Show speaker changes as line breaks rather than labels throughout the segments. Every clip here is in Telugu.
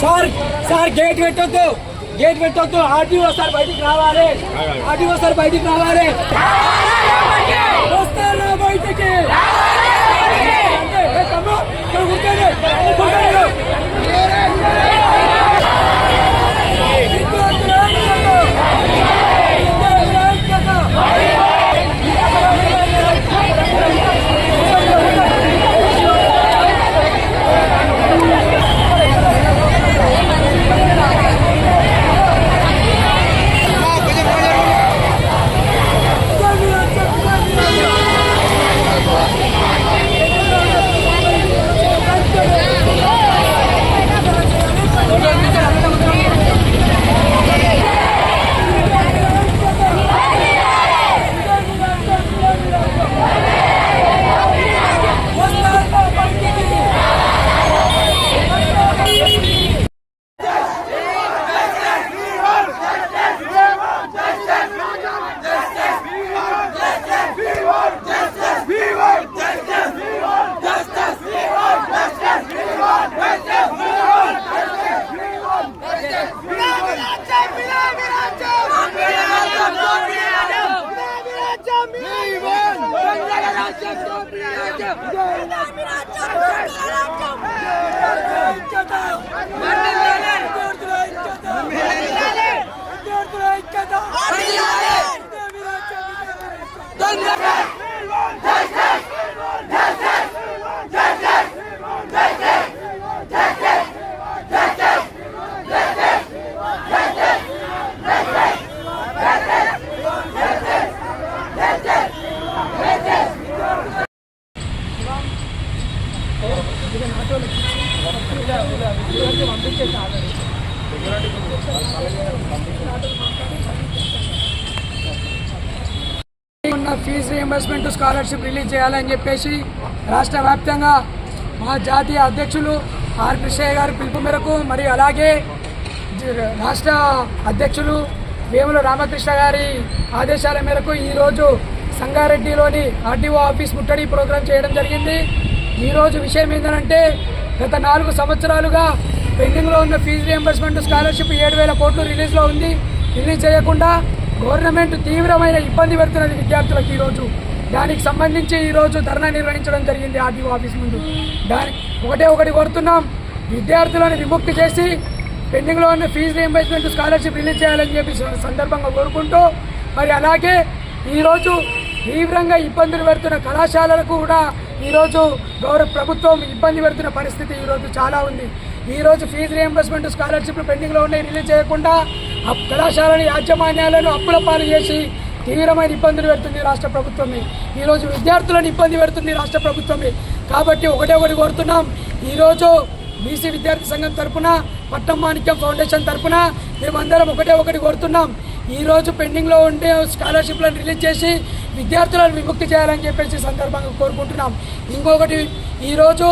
సార్ గేట్ పెట్టొద్దు ఆర్టీఓ సార్ బయటికి రావాలి వస్తారా బయటికి ఫీజు రీయింబర్స్మెంట్ స్కాలర్షిప్ రిలీజ్ చేయాలని చెప్పేసి రాష్ట్ర వ్యాప్తంగా మా జాతీయ అధ్యక్షులు ఆర్ కృష్ణయ్య గారి పిలుపు మేరకు మరియు అలాగే రాష్ట్ర అధ్యక్షులు వేముల రామకృష్ణ గారి ఆదేశాల మేరకు ఈరోజు సంగారెడ్డిలోని ఆర్టీఓ ఆఫీస్ ముట్టడి ప్రోగ్రాం చేయడం జరిగింది. ఈరోజు విషయం ఏంటంటే గత 4 సంవత్సరాలుగా పెండింగ్లో ఉన్న ఫీజు రీయింబర్స్మెంట్ స్కాలర్షిప్ 7,000 కోట్లు రిలీజ్లో ఉంది. రిలీజ్ చేయకుండా గవర్నమెంట్ తీవ్రమైన ఇబ్బంది పెడుతున్నది విద్యార్థులకు. ఈరోజు దానికి సంబంధించి ఈరోజు ధర్నా నిర్వహించడం జరిగింది ఆర్టీఓ ఆఫీస్ ముందు. ఒకటి కోరుతున్నాం, విద్యార్థులను విముక్తి చేసి పెండింగ్లో ఉన్న ఫీజు రీయింబర్స్మెంట్ స్కాలర్షిప్ రిలీజ్ చేయాలని చెప్పి సందర్భంగా కోరుకుంటూ, మరి అలాగే ఈరోజు తీవ్రంగా ఇబ్బందులు పెడుతున్న కళాశాలలకు కూడా ఈరోజు ప్రభుత్వం ఇబ్బంది పెడుతున్న పరిస్థితి ఈరోజు చాలా ఉంది. ఈరోజు ఫీజు రీయింబర్స్మెంట్ స్కాలర్షిప్లు పెండింగ్లో ఉన్నాయి, రిలీజ్ చేయకుండా కళాశాలని యాజమాన్యాలను అప్పుల పాలు చేసి తీవ్రమైన ఇబ్బందులు పెడుతుంది రాష్ట్ర ప్రభుత్వమే. ఈరోజు విద్యార్థులను ఇబ్బంది పెడుతుంది రాష్ట్ర ప్రభుత్వమే. కాబట్టి ఒకటి కోరుతున్నాం, ఈరోజు బీసీ విద్యార్థి సంఘం తరఫున, పట్టం మాణిక్యం ఫౌండేషన్ తరఫున మేమందరం ఒకటి కోరుతున్నాం, ఈరోజు పెండింగ్లో ఉండే స్కాలర్షిప్లను రిలీజ్ చేసి విద్యార్థులను విముక్తి చేయాలని చెప్పేసి సందర్భంగా కోరుకుంటున్నాం. ఇంకొకటి, ఈరోజు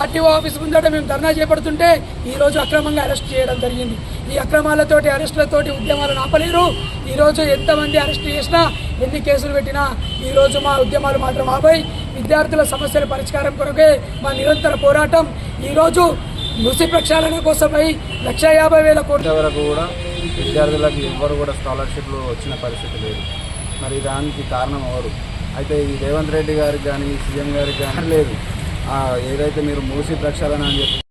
ఆర్టీఓ ఆఫీస్ ముందట మేము ధర్నా చేపడుతుంటే ఈరోజు అక్రమంగా అరెస్ట్ చేయడం జరిగింది. ఈ అక్రమాలతోటి అరెస్టులతోటి ఉద్యమాలను ఆపలేరు. ఈరోజు ఎంతమంది అరెస్ట్ చేసినా, ఎన్ని కేసులు పెట్టినా ఈరోజు మా ఉద్యమాలు మాత్రం ఆపై విద్యార్థుల సమస్యల పరిష్కారం కొరకే మా నిరంతర పోరాటం. ఈరోజు ముసి ప్రక్షాళన కోసమై 150,000 కోట్ల
వరకు కూడా విద్యార్థులకు ఎవ్వరు కూడా స్కాలర్షిప్లు వచ్చిన పరిస్థితి లేదు. మరి దానికి కారణం ఎవరు? అయితే ఈ రేవంత్ రెడ్డి గారికి కానీ సీఎం గారికి కానీ లేదు. ఏదైతే మీరు మూసి ప్రక్షాళన అని చెప్పి